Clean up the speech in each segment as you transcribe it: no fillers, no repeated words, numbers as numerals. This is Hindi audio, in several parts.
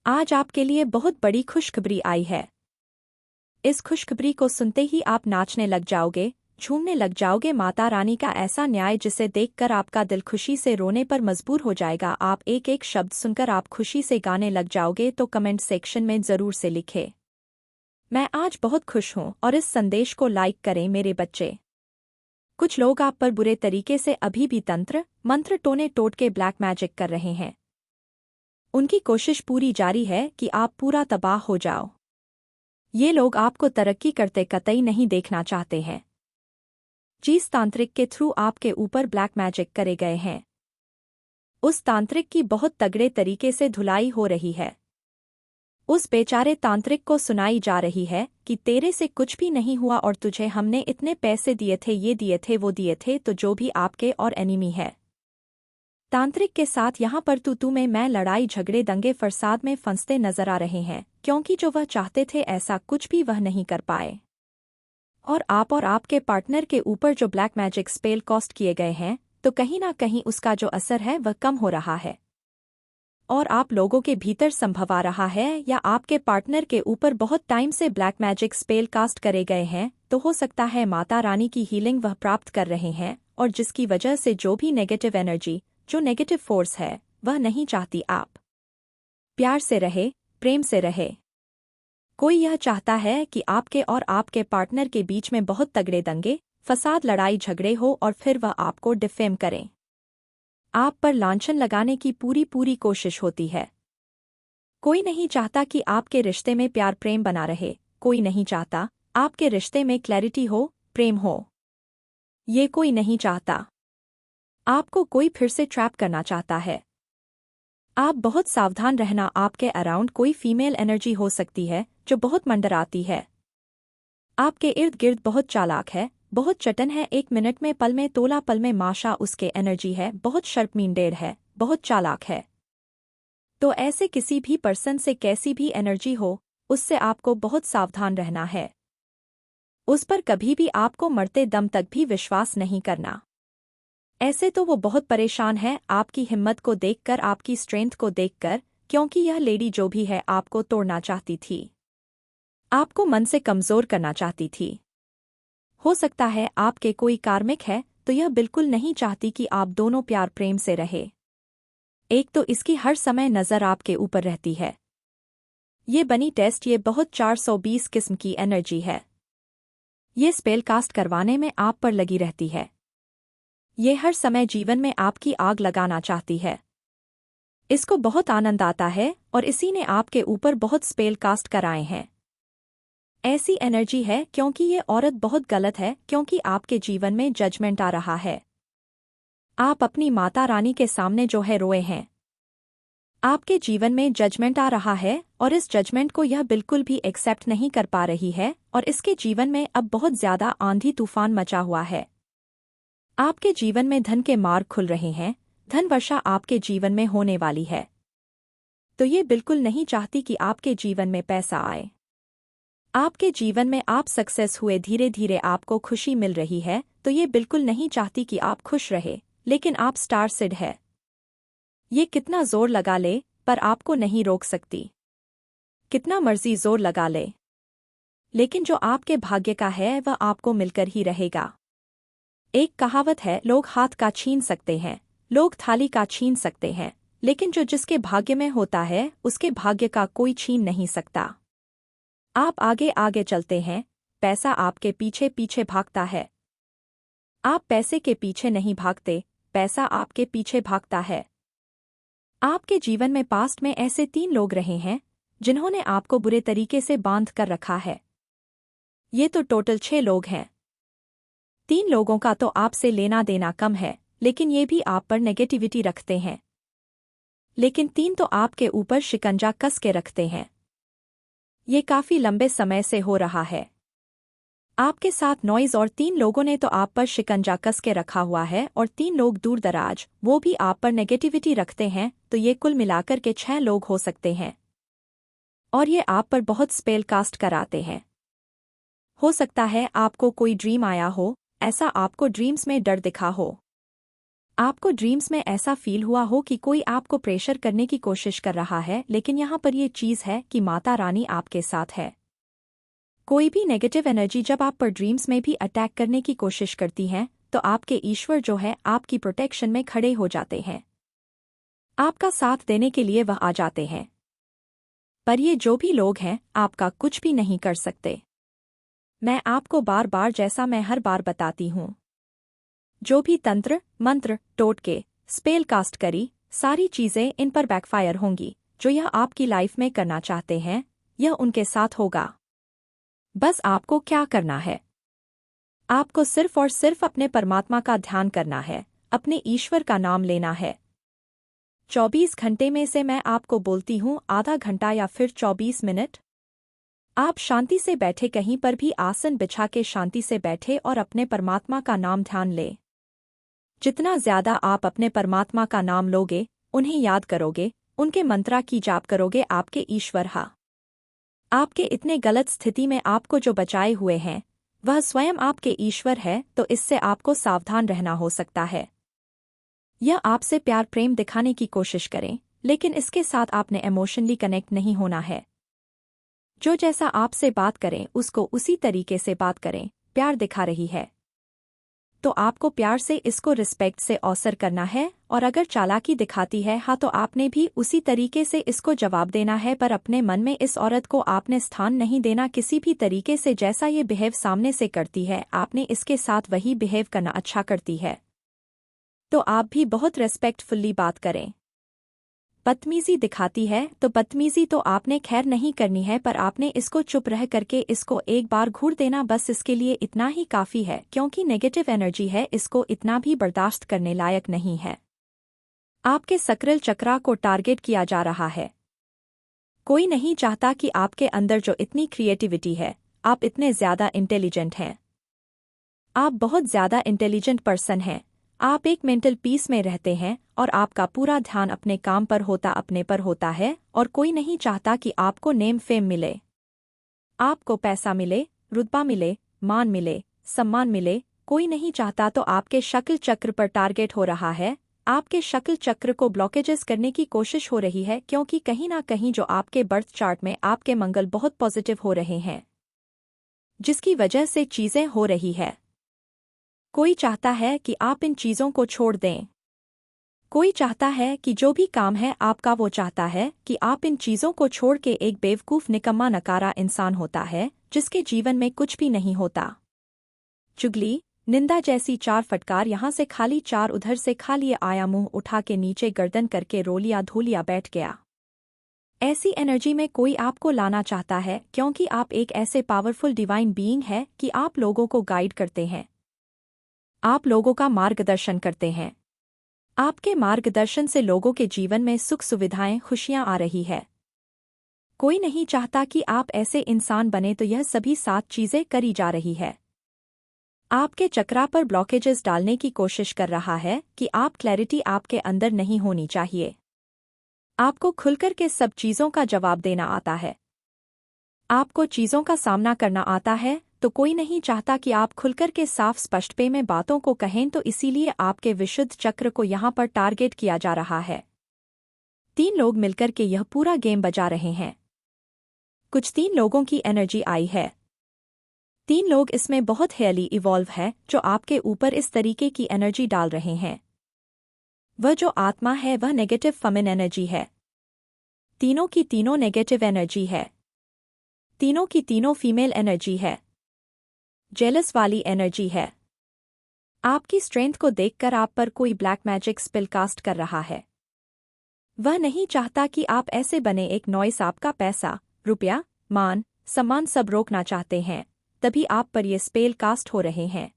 आज आपके लिए बहुत बड़ी खुशखबरी आई है। इस खुशखबरी को सुनते ही आप नाचने लग जाओगे, झूमने लग जाओगे। माता रानी का ऐसा न्याय जिसे देखकर आपका दिल खुशी से रोने पर मजबूर हो जाएगा। आप एक एक शब्द सुनकर आप खुशी से गाने लग जाओगे। तो कमेंट सेक्शन में जरूर से लिखे, मैं आज बहुत खुश हूँ, और इस संदेश को लाइक करें मेरे बच्चे। कुछ लोग आप पर बुरे तरीके से अभी भी तंत्र मंत्र टोने टोट के ब्लैक मैजिक कर रहे हैं। उनकी कोशिश पूरी जारी है कि आप पूरा तबाह हो जाओ। ये लोग आपको तरक्की करते कतई नहीं देखना चाहते हैं। जिस तांत्रिक के थ्रू आपके ऊपर ब्लैक मैजिक करे गए हैं, उस तांत्रिक की बहुत तगड़े तरीके से धुलाई हो रही है। उस बेचारे तांत्रिक को सुनाई जा रही है कि तेरे से कुछ भी नहीं हुआ, और तुझे हमने इतने पैसे दिए थे, ये दिए थे, वो दिए थे, तो जो भी आपके और एनिमी है तांत्रिक के साथ यहाँ पर तू में मैं लड़ाई झगड़े दंगे फसाद में फंसते नजर आ रहे हैं, क्योंकि जो वह चाहते थे ऐसा कुछ भी वह नहीं कर पाए। और आपके पार्टनर के ऊपर जो ब्लैक मैजिक स्पेल कॉस्ट किए गए हैं, तो कहीं ना कहीं उसका जो असर है वह कम हो रहा है, और आप लोगों के भीतर संभव आ रहा है, या आपके पार्टनर के ऊपर बहुत टाइम से ब्लैक मैजिक स्पेल कास्ट करे गए हैं। तो हो सकता है माता रानी की हीलिंग वह प्राप्त कर रहे हैं, और जिसकी वजह से जो भी नेगेटिव एनर्जी, जो नेगेटिव फोर्स है, वह नहीं चाहती आप प्यार से रहे, प्रेम से रहे। कोई यह चाहता है कि आपके और आपके पार्टनर के बीच में बहुत तगड़े दंगे फसाद लड़ाई झगड़े हो, और फिर वह आपको डिफेम करें। आप पर लांछन लगाने की पूरी कोशिश होती है। कोई नहीं चाहता कि आपके रिश्ते में प्यार प्रेम बना रहे। कोई नहीं चाहता आपके रिश्ते में क्लैरिटी हो, प्रेम हो। ये कोई नहीं चाहता। आपको कोई फिर से ट्रैप करना चाहता है। आप बहुत सावधान रहना। आपके अराउंड कोई फीमेल एनर्जी हो सकती है जो बहुत मंडराती है। आपके इर्द गिर्द बहुत चालाक है, बहुत चटन है। 1 मिनट में पल में तोला पल में माशा उसके एनर्जी है। बहुत शर्मींडेर है, बहुत चालाक है। तो ऐसे किसी भी पर्सन से कैसी भी एनर्जी हो, उससे आपको बहुत सावधान रहना है। उस पर कभी भी आपको मरते दम तक भी विश्वास नहीं करना। ऐसे तो वो बहुत परेशान है आपकी हिम्मत को देखकर, आपकी स्ट्रेंथ को देखकर, क्योंकि यह लेडी जो भी है आपको तोड़ना चाहती थी, आपको मन से कमजोर करना चाहती थी। हो सकता है आपके कोई कार्मिक है, तो यह बिल्कुल नहीं चाहती कि आप दोनों प्यार प्रेम से रहे। एक तो इसकी हर समय नज़र आपके ऊपर रहती है। ये बनी टेस्ट, ये बहुत 420 किस्म की एनर्जी है। ये स्पेल कास्ट करवाने में आप पर लगी रहती है। ये हर समय जीवन में आपकी आग लगाना चाहती है। इसको बहुत आनंद आता है, और इसी ने आपके ऊपर बहुत स्पेल कास्ट कराए हैं। ऐसी एनर्जी है क्योंकि ये औरत बहुत गलत है, क्योंकि आपके जीवन में जजमेंट आ रहा है। आप अपनी माता रानी के सामने जो है रोए हैं। आपके जीवन में जजमेंट आ रहा है, और इस जजमेंट को यह बिल्कुल भी एक्सेप्ट नहीं कर पा रही है, और इसके जीवन में अब बहुत ज्यादा आंधी तूफान मचा हुआ है। आपके जीवन में धन के मार्ग खुल रहे हैं, धन वर्षा आपके जीवन में होने वाली है। तो ये बिल्कुल नहीं चाहती कि आपके जीवन में पैसा आए। आपके जीवन में आप सक्सेस हुए, धीरे धीरे आपको खुशी मिल रही है, तो ये बिल्कुल नहीं चाहती कि आप खुश रहे। लेकिन आप स्टार सिड है। ये कितना जोर लगा ले, पर आपको नहीं रोक सकती। कितना मर्जी जोर लगा ले, लेकिन जो आपके भाग्य का है वह आपको मिलकर ही रहेगा। एक कहावत है, लोग हाथ का छीन सकते हैं, लोग थाली का छीन सकते हैं, लेकिन जो जिसके भाग्य में होता है उसके भाग्य का कोई छीन नहीं सकता। आप आगे आगे चलते हैं, पैसा आपके पीछे पीछे भागता है। आप पैसे के पीछे नहीं भागते, पैसा आपके पीछे भागता है। आपके जीवन में पास्ट में ऐसे 3 लोग रहे हैं जिन्होंने आपको बुरे तरीके से बांध कर रखा है। ये तो टोटल 6 लोग हैं। 3 लोगों का तो आपसे लेना देना कम है, लेकिन ये भी आप पर नेगेटिविटी रखते हैं। लेकिन 3 तो आपके ऊपर शिकंजा कस के रखते हैं। ये काफी लंबे समय से हो रहा है। आपके साथ नॉइज, और 3 लोगों ने तो आप पर शिकंजा कस के रखा हुआ है, और 3 लोग दूर दराज, वो भी आप पर नेगेटिविटी रखते हैं। तो ये कुल मिलाकर के 6 लोग हो सकते हैं, और ये आप पर बहुत स्पेल कास्ट कराते हैं। हो सकता है आपको कोई ड्रीम आया हो, ऐसा आपको ड्रीम्स में डर दिखा हो। आपको ड्रीम्स में ऐसा फील हुआ हो कि कोई आपको प्रेशर करने की कोशिश कर रहा है, लेकिन यहाँ पर ये चीज़ है कि माता रानी आपके साथ है। कोई भी नेगेटिव एनर्जी जब आप पर ड्रीम्स में भी अटैक करने की कोशिश करती हैं, तो आपके ईश्वर जो है आपकी प्रोटेक्शन में खड़े हो जाते हैं। आपका साथ देने के लिए वह आ जाते हैं। पर ये जो भी लोग हैं आपका कुछ भी नहीं कर सकते। मैं आपको बार बार जैसा मैं हर बार बताती हूँ, जो भी तंत्र मंत्र टोटके स्पेल कास्ट करी सारी चीजें इन पर बैकफायर होंगी। जो यह आपकी लाइफ में करना चाहते हैं यह उनके साथ होगा। बस आपको क्या करना है, आपको सिर्फ और सिर्फ अपने परमात्मा का ध्यान करना है, अपने ईश्वर का नाम लेना है। 24 घंटे में से मैं आपको बोलती हूँ आधा घंटा या फिर 24 मिनट आप शांति से बैठे, कहीं पर भी आसन बिछा के शांति से बैठे और अपने परमात्मा का नाम ध्यान ले। जितना ज्यादा आप अपने परमात्मा का नाम लोगे, उन्हें याद करोगे, उनके मंत्रा की जाप करोगे, आपके ईश्वर आपके इतने गलत स्थिति में आपको जो बचाए हुए हैं वह स्वयं आपके ईश्वर है। तो इससे आपको सावधान रहना हो सकता है। यह आपसे प्यार प्रेम दिखाने की कोशिश करें, लेकिन इसके साथ आपने इमोशनली कनेक्ट नहीं होना है। जो जैसा आपसे बात करें उसको उसी तरीके से बात करें। प्यार दिखा रही है तो आपको प्यार से इसको रिस्पेक्ट से अवसर करना है, और अगर चालाकी दिखाती है तो आपने भी उसी तरीके से इसको जवाब देना है। पर अपने मन में इस औरत को आपने स्थान नहीं देना किसी भी तरीके से। जैसा ये बिहेव सामने से करती है आपने इसके साथ वही बिहेव करना। अच्छा करती है तो आप भी बहुत रेस्पेक्टफुल्ली बात करें। बदतमीजी दिखाती है तो बदतमीजी तो आपने खैर नहीं करनी है, पर आपने इसको चुप रह करके इसको एक बार घूर देना। बस इसके लिए इतना ही काफ़ी है, क्योंकि नेगेटिव एनर्जी है, इसको इतना भी बर्दाश्त करने लायक नहीं है। आपके सक्रिल चक्रा को टारगेट किया जा रहा है। कोई नहीं चाहता कि आपके अंदर जो इतनी क्रिएटिविटी है, आप इतने ज़्यादा इंटेलिजेंट हैं, आप बहुत ज़्यादा इंटेलिजेंट पर्सन हैं, आप एक मेंटल पीस में रहते हैं और आपका पूरा ध्यान अपने काम पर होता, अपने पर होता है। और कोई नहीं चाहता कि आपको नेम फेम मिले, आपको पैसा मिले, रुतबा मिले, मान मिले, सम्मान मिले। कोई नहीं चाहता। तो आपके शक्ल चक्र पर टारगेट हो रहा है, आपके शक्ल चक्र को ब्लॉकेजेस करने की कोशिश हो रही है, क्योंकि कहीं ना कहीं जो आपके बर्थ चार्ट में आपके मंगल बहुत पॉजिटिव हो रहे हैं, जिसकी वजह से चीज़ें हो रही है। कोई चाहता है कि आप इन चीज़ों को छोड़ दें। कोई चाहता है कि जो भी काम है आपका, वो चाहता है कि आप इन चीज़ों को छोड़ के एक बेवकूफ़ निकम्मा नकारा इंसान होता है, जिसके जीवन में कुछ भी नहीं होता। चुगली निंदा जैसी 4 फटकार, यहाँ से खाली 4 उधर से खाली आया, मुंह उठा के नीचे गर्दन करके रो लिया, धो लिया, बैठ गया। ऐसी एनर्जी में कोई आपको लाना चाहता है, क्योंकि आप एक ऐसे पावरफुल डिवाइन बीइंग है कि आप लोगों को गाइड करते हैं, आप लोगों का मार्गदर्शन करते हैं। आपके मार्गदर्शन से लोगों के जीवन में सुख सुविधाएं खुशियां आ रही है। कोई नहीं चाहता कि आप ऐसे इंसान बने, तो यह सभी 7 चीजें करी जा रही है। आपके चक्रा पर ब्लॉकेजेस डालने की कोशिश कर रहा है कि आप क्लैरिटी आपके अंदर नहीं होनी चाहिए। आपको खुलकर के सब चीज़ों का जवाब देना आता है, आपको चीज़ों का सामना करना आता है। तो कोई नहीं चाहता कि आप खुलकर के साफ स्पष्ट पे में बातों को कहें, तो इसीलिए आपके विशुद्ध चक्र को यहाँ पर टारगेट किया जा रहा है। 3 लोग मिलकर के यह पूरा गेम बजा रहे हैं। कुछ 3 लोगों की एनर्जी आई है। 3 लोग इसमें बहुत हेयरली इवॉल्व है, जो आपके ऊपर इस तरीके की एनर्जी डाल रहे हैं। वह जो आत्मा है वह नेगेटिव फमिन एनर्जी है। तीनों की तीनों नेगेटिव एनर्जी है, तीनों की तीनों फीमेल एनर्जी है, जेलस वाली एनर्जी है। आपकी स्ट्रेंथ को देखकर आप पर कोई ब्लैक मैजिक स्पेल कास्ट कर रहा है। वह नहीं चाहता कि आप ऐसे बने। एक नॉइस आपका पैसा, रुपया, मान, सम्मान सब रोकना चाहते हैं, तभी आप पर ये स्पेल कास्ट हो रहे हैं।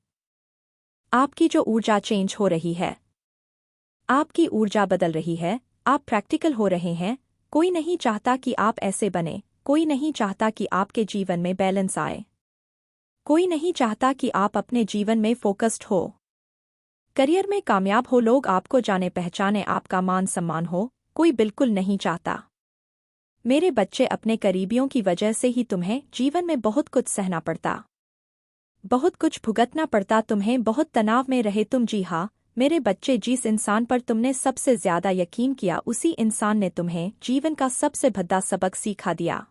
आपकी जो ऊर्जा चेंज हो रही है, आपकी ऊर्जा बदल रही है, आप प्रैक्टिकल हो रहे हैं। कोई नहीं चाहता कि आप ऐसे बने, कोई नहीं चाहता कि आपके जीवन में बैलेंस आए, कोई नहीं चाहता कि आप अपने जीवन में फोकस्ड हो, करियर में कामयाब हो, लोग आपको जाने पहचाने, आपका मान सम्मान हो। कोई बिल्कुल नहीं चाहता। मेरे बच्चे, अपने करीबियों की वजह से ही तुम्हें जीवन में बहुत कुछ सहना पड़ता, बहुत कुछ भुगतना पड़ता, तुम्हें बहुत तनाव में रहे तुम। जी हाँ, मेरे बच्चे, जिस इंसान पर तुमने सबसे ज्यादा यकीन किया उसी इंसान ने तुम्हें जीवन का सबसे भद्दा सबक सिखा दिया।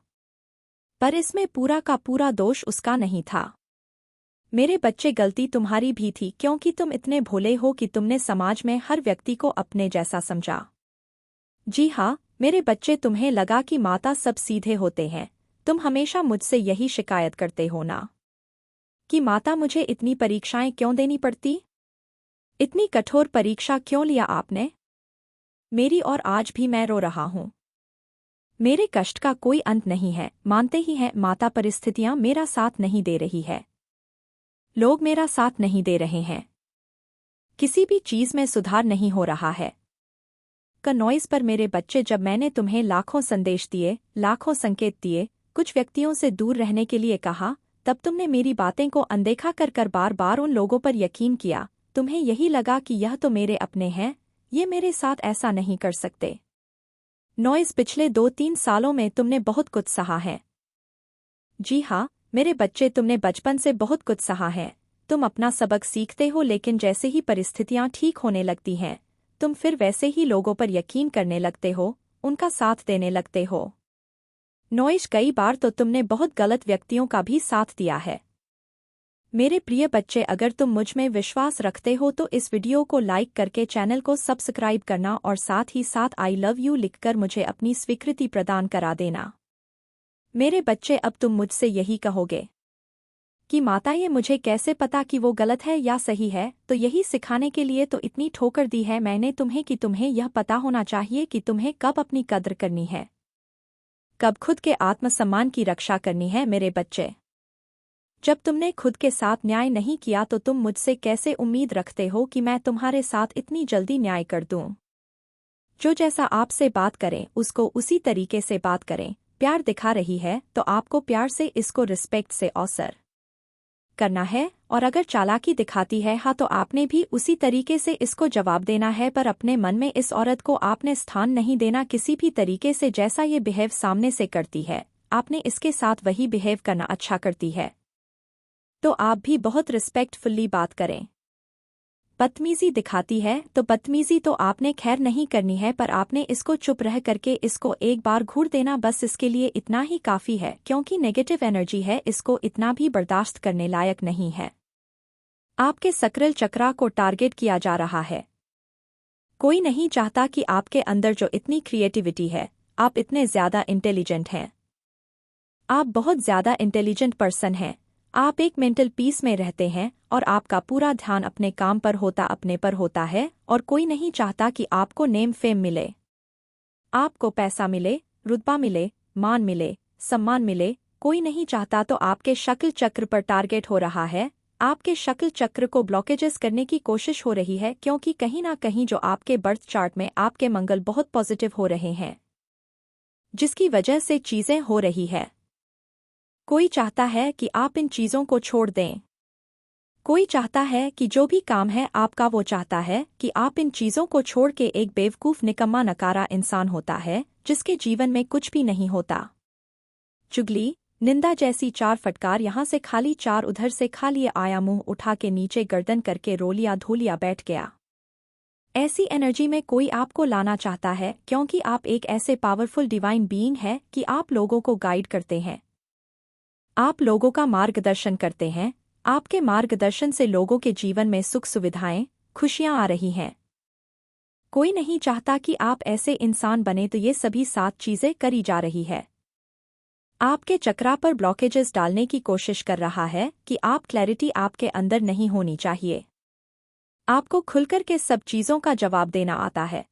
पर इसमें पूरा का पूरा दोष उसका नहीं था। मेरे बच्चे, गलती तुम्हारी भी थी क्योंकि तुम इतने भोले हो कि तुमने समाज में हर व्यक्ति को अपने जैसा समझा। जी हाँ मेरे बच्चे, तुम्हें लगा कि माता सब सीधे होते हैं। तुम हमेशा मुझसे यही शिकायत करते हो ना कि माता, मुझे इतनी परीक्षाएं क्यों देनी पड़ती, इतनी कठोर परीक्षा क्यों लिया आपने मेरी, और आज भी मैं रो रहा हूँ। मेरे कष्ट का कोई अंत नहीं है, मानते ही हैं माता, परिस्थितियां मेरा साथ नहीं दे रही है, लोग मेरा साथ नहीं दे रहे हैं, किसी भी चीज में सुधार नहीं हो रहा है। नॉइस पर मेरे बच्चे, जब मैंने तुम्हें लाखों संदेश दिए, लाखों संकेत दिए, कुछ व्यक्तियों से दूर रहने के लिए कहा, तब तुमने मेरी बातें को अनदेखा कर बार बार उन लोगों पर यकीन किया। तुम्हें यही लगा कि यह तो मेरे अपने हैं, ये मेरे साथ ऐसा नहीं कर सकते। नॉइस, पिछले 2-3 सालों में तुमने बहुत कुछ सहा है। जी हाँ मेरे बच्चे, तुमने बचपन से बहुत कुछ सहा है। तुम अपना सबक सीखते हो, लेकिन जैसे ही परिस्थितियां ठीक होने लगती हैं तुम फिर वैसे ही लोगों पर यकीन करने लगते हो, उनका साथ देने लगते हो। नॉइस, कई बार तो तुमने बहुत गलत व्यक्तियों का भी साथ दिया है। मेरे प्रिय बच्चे, अगर तुम मुझ में विश्वास रखते हो तो इस वीडियो को लाइक करके चैनल को सब्सक्राइब करना और साथ ही साथ आई लव यू लिखकर मुझे अपनी स्वीकृति प्रदान करा देना। मेरे बच्चे, अब तुम मुझसे यही कहोगे कि माता, ये मुझे कैसे पता कि वो गलत है या सही है, तो यही सिखाने के लिए तो इतनी ठोकर दी है मैंने तुम्हें कि तुम्हें यह पता होना चाहिए कि तुम्हें कब अपनी कद्र करनी है, कब खुद के आत्मसम्मान की रक्षा करनी है। मेरे बच्चे, जब तुमने खुद के साथ न्याय नहीं किया तो तुम मुझसे कैसे उम्मीद रखते हो कि मैं तुम्हारे साथ इतनी जल्दी न्याय कर दूं। जो जैसा आपसे बात करें उसको उसी तरीके से बात करें। प्यार दिखा रही है तो आपको प्यार से इसको रिस्पेक्ट से अवसर करना है, और अगर चालाकी दिखाती है हाँ तो आपने भी उसी तरीके से इसको जवाब देना है। पर अपने मन में इस औरत को आपने स्थान नहीं देना किसी भी तरीके से। जैसा ये बिहेव सामने से करती है आपने इसके साथ वही बिहेव करना। अच्छा करती है तो आप भी बहुत रिस्पेक्टफुल्ली बात करें। बदतमीजी दिखाती है तो बदतमीजी तो आपने खैर नहीं करनी है, पर आपने इसको चुप रह करके इसको एक बार घूर देना, बस इसके लिए इतना ही काफ़ी है। क्योंकि नेगेटिव एनर्जी है, इसको इतना भी बर्दाश्त करने लायक नहीं है। आपके सक्रिय चक्रा को टारगेट किया जा रहा है। कोई नहीं चाहता कि आपके अंदर जो इतनी क्रिएटिविटी है, आप इतने ज़्यादा इंटेलिजेंट हैं, आप बहुत ज़्यादा इंटेलिजेंट पर्सन हैं, आप एक मेंटल पीस में रहते हैं और आपका पूरा ध्यान अपने काम पर होता, अपने पर होता है। और कोई नहीं चाहता कि आपको नेम फेम मिले, आपको पैसा मिले, रुतबा मिले, मान मिले, सम्मान मिले। कोई नहीं चाहता। तो आपके शक्ल चक्र पर टारगेट हो रहा है, आपके शक्ल चक्र को ब्लॉकेजेस करने की कोशिश हो रही है। क्योंकि कहीं ना कहीं जो आपके बर्थ चार्ट में आपके मंगल बहुत पॉजिटिव हो रहे हैं, जिसकी वजह से चीज़ें हो रही है। कोई चाहता है कि आप इन चीज़ों को छोड़ दें। कोई चाहता है कि जो भी काम है आपका, वो चाहता है कि आप इन चीज़ों को छोड़ के एक बेवकूफ़, निकम्मा, नकारा इंसान होता है जिसके जीवन में कुछ भी नहीं होता। चुगली, निंदा जैसी 4 फटकार, यहाँ से खाली 4, उधर से खाली आया, मुंह उठा के नीचे गर्दन करके रो लिया, धो लिया, बैठ गया। ऐसी एनर्जी में कोई आपको लाना चाहता है, क्योंकि आप एक ऐसे पावरफुल डिवाइन बीइंग है कि आप लोगों को गाइड करते हैं, आप लोगों का मार्गदर्शन करते हैं। आपके मार्गदर्शन से लोगों के जीवन में सुख सुविधाएं, खुशियां आ रही हैं। कोई नहीं चाहता कि आप ऐसे इंसान बने, तो ये सभी 7 चीजें करी जा रही है। आपके चक्रा पर ब्लॉकेजेस डालने की कोशिश कर रहा है कि आप क्लैरिटी आपके अंदर नहीं होनी चाहिए। आपको खुलकर के सब चीज़ों का जवाब देना आता है,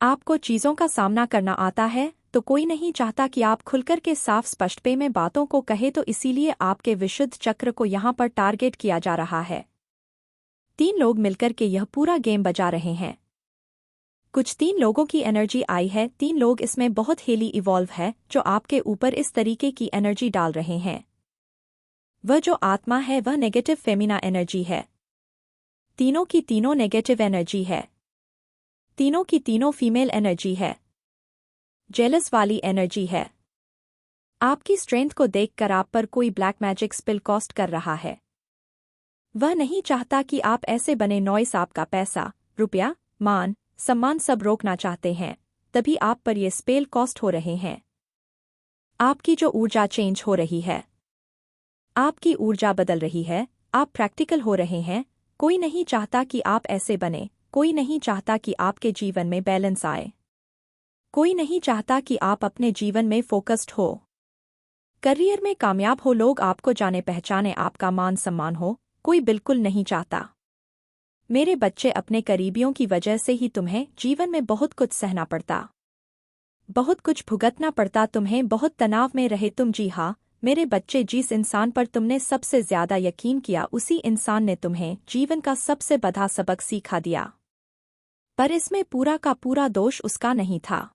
आपको चीज़ों का सामना करना आता है। तो कोई नहीं चाहता कि आप खुलकर के साफ स्पष्ट पे में बातों को कहे, तो इसीलिए आपके विशुद्ध चक्र को यहाँ पर टारगेट किया जा रहा है। 3 लोग मिलकर के यह पूरा गेम बजा रहे हैं। कुछ 3 लोगों की एनर्जी आई है, 3 लोग इसमें बहुत हेली इवॉल्व है जो आपके ऊपर इस तरीके की एनर्जी डाल रहे हैं। वह जो आत्मा है वह नेगेटिव फेमिना एनर्जी है, तीनों की तीनों नेगेटिव एनर्जी है, तीनों की तीनों फीमेल एनर्जी है, जेलस वाली एनर्जी है। आपकी स्ट्रेंथ को देखकर आप पर कोई ब्लैक मैजिक स्पिल कॉस्ट कर रहा है। वह नहीं चाहता कि आप ऐसे बने। नॉइस आपका पैसा, रुपया, मान, सम्मान सब रोकना चाहते हैं, तभी आप पर ये स्पेल कॉस्ट हो रहे हैं। आपकी जो ऊर्जा चेंज हो रही है, आपकी ऊर्जा बदल रही है, आप प्रैक्टिकल हो रहे हैं। कोई नहीं चाहता कि आप ऐसे बने, कोई नहीं चाहता कि आपके जीवन में बैलेंस आए, कोई नहीं चाहता कि आप अपने जीवन में फोकस्ड हो, करियर में कामयाब हो, लोग आपको जाने पहचाने, आपका मान सम्मान हो, कोई बिल्कुल नहीं चाहता। मेरे बच्चे, अपने करीबियों की वजह से ही तुम्हें जीवन में बहुत कुछ सहना पड़ता, बहुत कुछ भुगतना पड़ता, तुम्हें बहुत तनाव में रहे तुम। जी हाँ मेरे बच्चे, जिस इंसान पर तुमने सबसे ज्यादा यकीन किया, उसी इंसान ने तुम्हें जीवन का सबसे बड़ा सबक सिखा दिया। पर इसमें पूरा का पूरा दोष उसका नहीं था।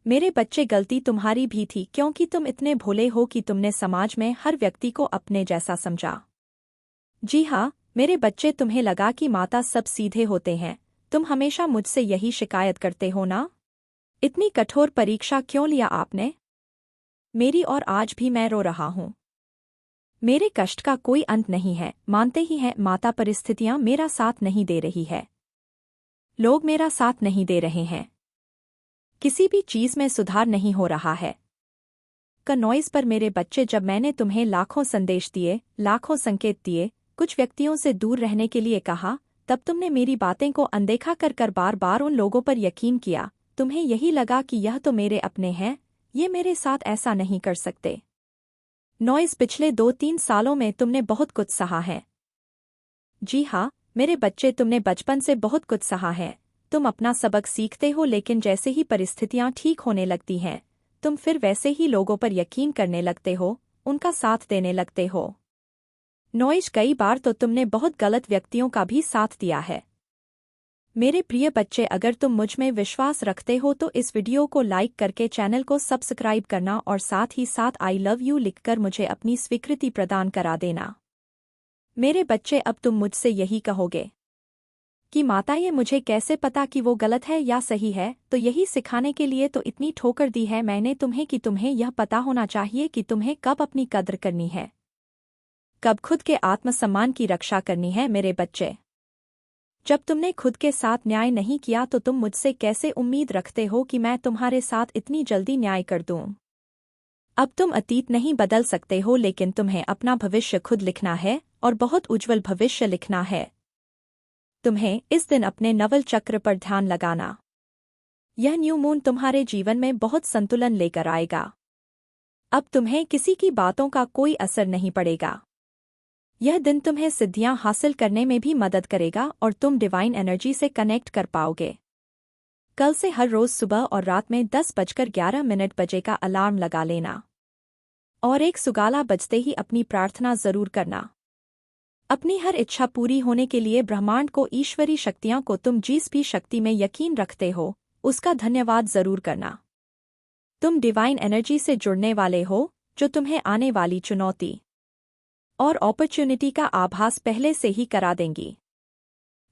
मेरे बच्चे, गलती तुम्हारी भी थी, क्योंकि तुम इतने भोले हो कि तुमने समाज में हर व्यक्ति को अपने जैसा समझा। जी हाँ मेरे बच्चे, तुम्हें लगा कि माता सब सीधे होते हैं। तुम हमेशा मुझसे यही शिकायत करते हो ना? इतनी कठोर परीक्षा क्यों लिया आपने मेरी? और आज भी मैं रो रहा हूँ। मेरे कष्ट का कोई अंत नहीं है, मानते ही हैं माता, परिस्थितियां मेरा साथ नहीं दे रही है, लोग मेरा साथ नहीं दे रहे हैं, किसी भी चीज में सुधार नहीं हो रहा है। नॉइस पर मेरे बच्चे, जब मैंने तुम्हें लाखों संदेश दिए, लाखों संकेत दिए, कुछ व्यक्तियों से दूर रहने के लिए कहा, तब तुमने मेरी बातें को अनदेखा कर कर बार बार उन लोगों पर यकीन किया। तुम्हें यही लगा कि यह तो मेरे अपने हैं, ये मेरे साथ ऐसा नहीं कर सकते। नॉइस, पिछले 2-3 सालों में तुमने बहुत कुछ सहा है। जी हाँ मेरे बच्चे, तुमने बचपन से बहुत कुछ सहा है। तुम अपना सबक सीखते हो, लेकिन जैसे ही परिस्थितियां ठीक होने लगती हैं, तुम फिर वैसे ही लोगों पर यकीन करने लगते हो, उनका साथ देने लगते हो। नॉइस, कई बार तो तुमने बहुत गलत व्यक्तियों का भी साथ दिया है। मेरे प्रिय बच्चे, अगर तुम मुझ में विश्वास रखते हो तो इस वीडियो को लाइक करके चैनल को सब्सक्राइब करना और साथ ही साथ आई लव यू लिखकर मुझे अपनी स्वीकृति प्रदान करा देना। मेरे बच्चे, अब तुम मुझसे यही कहोगे कि माता, ये मुझे कैसे पता कि वो गलत है या सही है? तो यही सिखाने के लिए तो इतनी ठोकर दी है मैंने तुम्हें कि तुम्हें यह पता होना चाहिए कि तुम्हें कब अपनी कद्र करनी है, कब खुद के आत्मसम्मान की रक्षा करनी है। मेरे बच्चे, जब तुमने खुद के साथ न्याय नहीं किया तो तुम मुझसे कैसे उम्मीद रखते हो कि मैं तुम्हारे साथ इतनी जल्दी न्याय कर दूं? अब तुम अतीत नहीं बदल सकते हो, लेकिन तुम्हें अपना भविष्य खुद लिखना है, और बहुत उज्जवल भविष्य लिखना है। तुम्हें इस दिन अपने नवल चक्र पर ध्यान लगाना। यह न्यू मून तुम्हारे जीवन में बहुत संतुलन लेकर आएगा। अब तुम्हें किसी की बातों का कोई असर नहीं पड़ेगा। यह दिन तुम्हें सिद्धियां हासिल करने में भी मदद करेगा और तुम डिवाइन एनर्जी से कनेक्ट कर पाओगे। कल से हर रोज सुबह और रात में 10:11 बजे का अलार्म लगा लेना, और एक सुगाला बजते ही अपनी प्रार्थना जरूर करना। अपनी हर इच्छा पूरी होने के लिए ब्रह्मांड को, ईश्वरी शक्तियां को, तुम जिस भी शक्ति में यकीन रखते हो उसका धन्यवाद जरूर करना। तुम डिवाइन एनर्जी से जुड़ने वाले हो, जो तुम्हें आने वाली चुनौती और अपॉर्चुनिटी का आभास पहले से ही करा देंगी।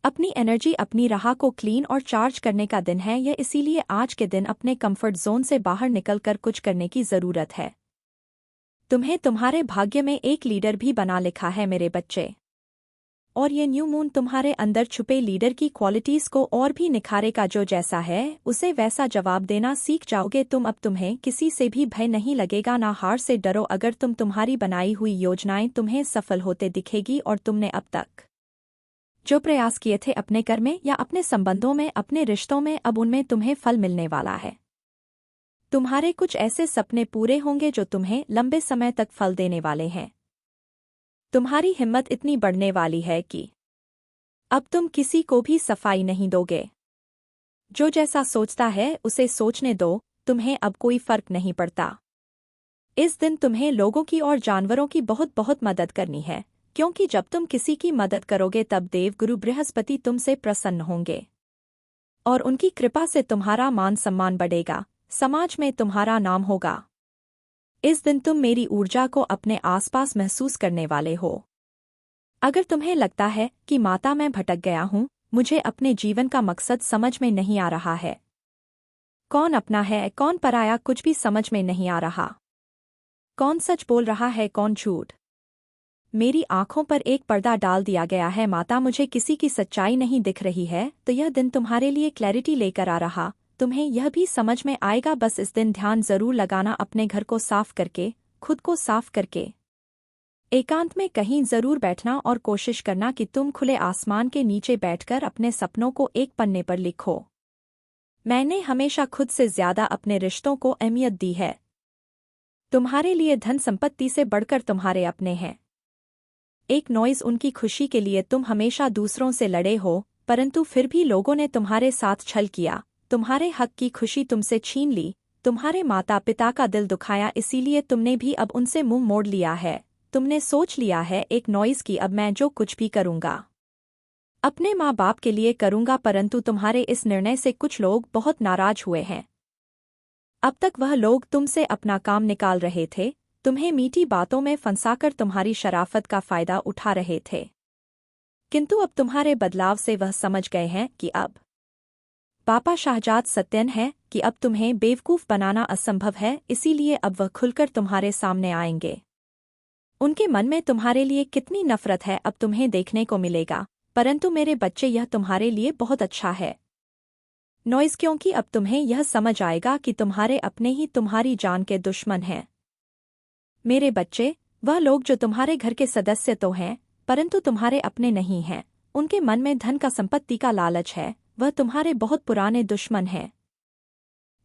अपनी एनर्जी, अपनी राह को क्लीन और चार्ज करने का दिन है यह, इसीलिए आज के दिन अपने कंफर्ट जोन से बाहर निकलकर कुछ करने की जरूरत है। तुम्हें तुम्हारे भाग्य में एक लीडर भी बना लिखा है मेरे बच्चे, और ये न्यू मून तुम्हारे अंदर छुपे लीडर की क्वालिटीज को और भी निखारेगा। जो जैसा है उसे वैसा जवाब देना सीख जाओगे तुम। अब तुम्हें किसी से भी भय नहीं लगेगा, ना हार से डरो। अगर तुम्हारी बनाई हुई योजनाएं तुम्हें सफल होते दिखेगी, और तुमने अब तक जो प्रयास किए थे अपने कर्म में या अपने संबंधों में, अपने रिश्तों में, अब उनमें तुम्हें फल मिलने वाला है। तुम्हारे कुछ ऐसे सपने पूरे होंगे जो तुम्हें लंबे समय तक फल देने वाले हैं। तुम्हारी हिम्मत इतनी बढ़ने वाली है कि अब तुम किसी को भी सफाई नहीं दोगे। जो जैसा सोचता है उसे सोचने दो, तुम्हें अब कोई फर्क नहीं पड़ता। इस दिन तुम्हें लोगों की और जानवरों की बहुत बहुत मदद करनी है, क्योंकि जब तुम किसी की मदद करोगे तब देवगुरु बृहस्पति तुमसे प्रसन्न होंगे, और उनकी कृपा से तुम्हारा मान सम्मान बढ़ेगा, समाज में तुम्हारा नाम होगा। इस दिन तुम मेरी ऊर्जा को अपने आसपास महसूस करने वाले हो। अगर तुम्हें लगता है कि माता मैं भटक गया हूँ, मुझे अपने जीवन का मकसद समझ में नहीं आ रहा है, कौन अपना है कौन पराया कुछ भी समझ में नहीं आ रहा, कौन सच बोल रहा है कौन झूठ, मेरी आंखों पर एक पर्दा डाल दिया गया है माता, मुझे किसी की सच्चाई नहीं दिख रही है। तो यह दिन तुम्हारे लिए क्लैरिटी लेकर आ रहा, तुम्हें यह भी समझ में आएगा। बस इस दिन ध्यान जरूर लगाना अपने घर को साफ करके, खुद को साफ करके। एकांत में कहीं जरूर बैठना और कोशिश करना कि तुम खुले आसमान के नीचे बैठकर अपने सपनों को एक पन्ने पर लिखो। मैंने हमेशा खुद से ज्यादा अपने रिश्तों को अहमियत दी है। तुम्हारे लिए धन संपत्ति से बढ़कर तुम्हारे अपने हैं। एक नॉइज उनकी खुशी के लिए तुम हमेशा दूसरों से लड़े हो, परंतु फिर भी लोगों ने तुम्हारे साथ छल किया, तुम्हारे हक की खुशी तुमसे छीन ली, तुम्हारे माता पिता का दिल दुखाया, इसीलिए तुमने भी अब उनसे मुंह मोड़ लिया है। तुमने सोच लिया है एक नॉइज की अब मैं जो कुछ भी करूंगा अपने माँ बाप के लिए करूंगा, परंतु तुम्हारे इस निर्णय से कुछ लोग बहुत नाराज हुए हैं। अब तक वह लोग तुमसे अपना काम निकाल रहे थे, तुम्हें मीठी बातों में फंसाकर तुम्हारी शराफत का फायदा उठा रहे थे, किंतु अब तुम्हारे बदलाव से वह समझ गए हैं कि अब पापा शाहजाद सत्यन है कि अब तुम्हें बेवकूफ़ बनाना असंभव है, इसीलिए अब वह खुलकर तुम्हारे सामने आएंगे। उनके मन में तुम्हारे लिए कितनी नफरत है अब तुम्हें देखने को मिलेगा, परंतु मेरे बच्चे यह तुम्हारे लिए बहुत अच्छा है नॉइज, क्योंकि अब तुम्हें यह समझ आएगा कि तुम्हारे अपने ही तुम्हारी जान के दुश्मन हैं। मेरे बच्चे, वह लोग जो तुम्हारे घर के सदस्य तो हैं, परंतु तुम्हारे अपने नहीं हैं, उनके मन में धन का संपत्ति का लालच है, वह तुम्हारे बहुत पुराने दुश्मन हैं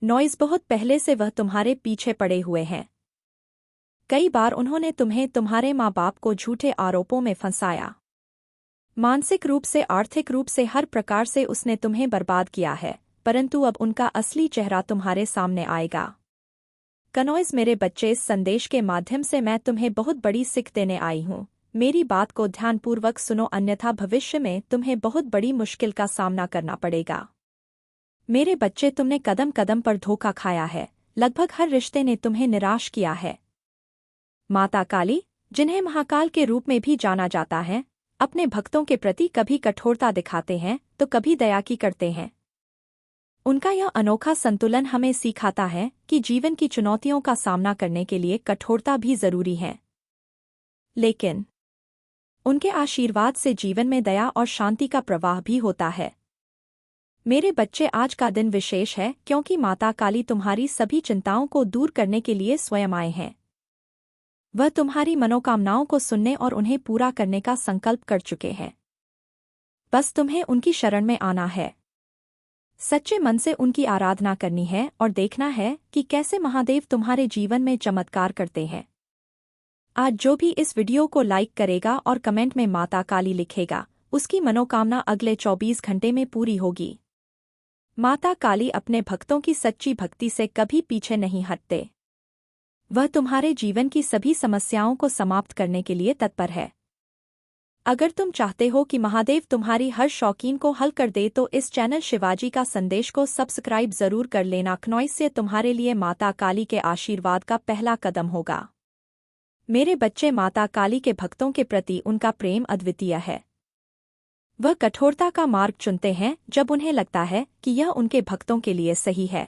नॉइज, बहुत पहले से वह तुम्हारे पीछे पड़े हुए हैं। कई बार उन्होंने तुम्हें तुम्हारे माँ बाप को झूठे आरोपों में फंसाया, मानसिक रूप से आर्थिक रूप से हर प्रकार से उसने तुम्हें बर्बाद किया है, परंतु अब उनका असली चेहरा तुम्हारे सामने आएगा। कनॉइज मेरे बच्चे, इस संदेश के माध्यम से मैं तुम्हें बहुत बड़ी सीख देने आई हूँ। मेरी बात को ध्यानपूर्वक सुनो, अन्यथा भविष्य में तुम्हें बहुत बड़ी मुश्किल का सामना करना पड़ेगा। मेरे बच्चे, तुमने कदम कदम पर धोखा खाया है, लगभग हर रिश्ते ने तुम्हें निराश किया है। माता काली, जिन्हें महाकाल के रूप में भी जाना जाता है, अपने भक्तों के प्रति कभी कठोरता दिखाते हैं तो कभी दया की करते हैं। उनका यह अनोखा संतुलन हमें सिखाता है कि जीवन की चुनौतियों का सामना करने के लिए कठोरता भी जरूरी है, लेकिन उनके आशीर्वाद से जीवन में दया और शांति का प्रवाह भी होता है। मेरे बच्चे, आज का दिन विशेष है क्योंकि माता काली तुम्हारी सभी चिंताओं को दूर करने के लिए स्वयं आए हैं। वह तुम्हारी मनोकामनाओं को सुनने और उन्हें पूरा करने का संकल्प कर चुके हैं। बस तुम्हें उनकी शरण में आना है, सच्चे मन से उनकी आराधना करनी है और देखना है कि कैसे महादेव तुम्हारे जीवन में चमत्कार करते हैं। आज जो भी इस वीडियो को लाइक करेगा और कमेंट में माता काली लिखेगा, उसकी मनोकामना अगले 24 घंटे में पूरी होगी। माता काली अपने भक्तों की सच्ची भक्ति से कभी पीछे नहीं हटते। वह तुम्हारे जीवन की सभी समस्याओं को समाप्त करने के लिए तत्पर है। अगर तुम चाहते हो कि महादेव तुम्हारी हर शौकीन को हल कर दे तो इस चैनल शिवाजी का संदेश को सब्सक्राइब जरूर कर लेना। नॉइज से तुम्हारे लिए माता काली के आशीर्वाद का पहला कदम होगा। मेरे बच्चे, माता काली के भक्तों के प्रति उनका प्रेम अद्वितीय है। वह कठोरता का मार्ग चुनते हैं जब उन्हें लगता है कि यह उनके भक्तों के लिए सही है।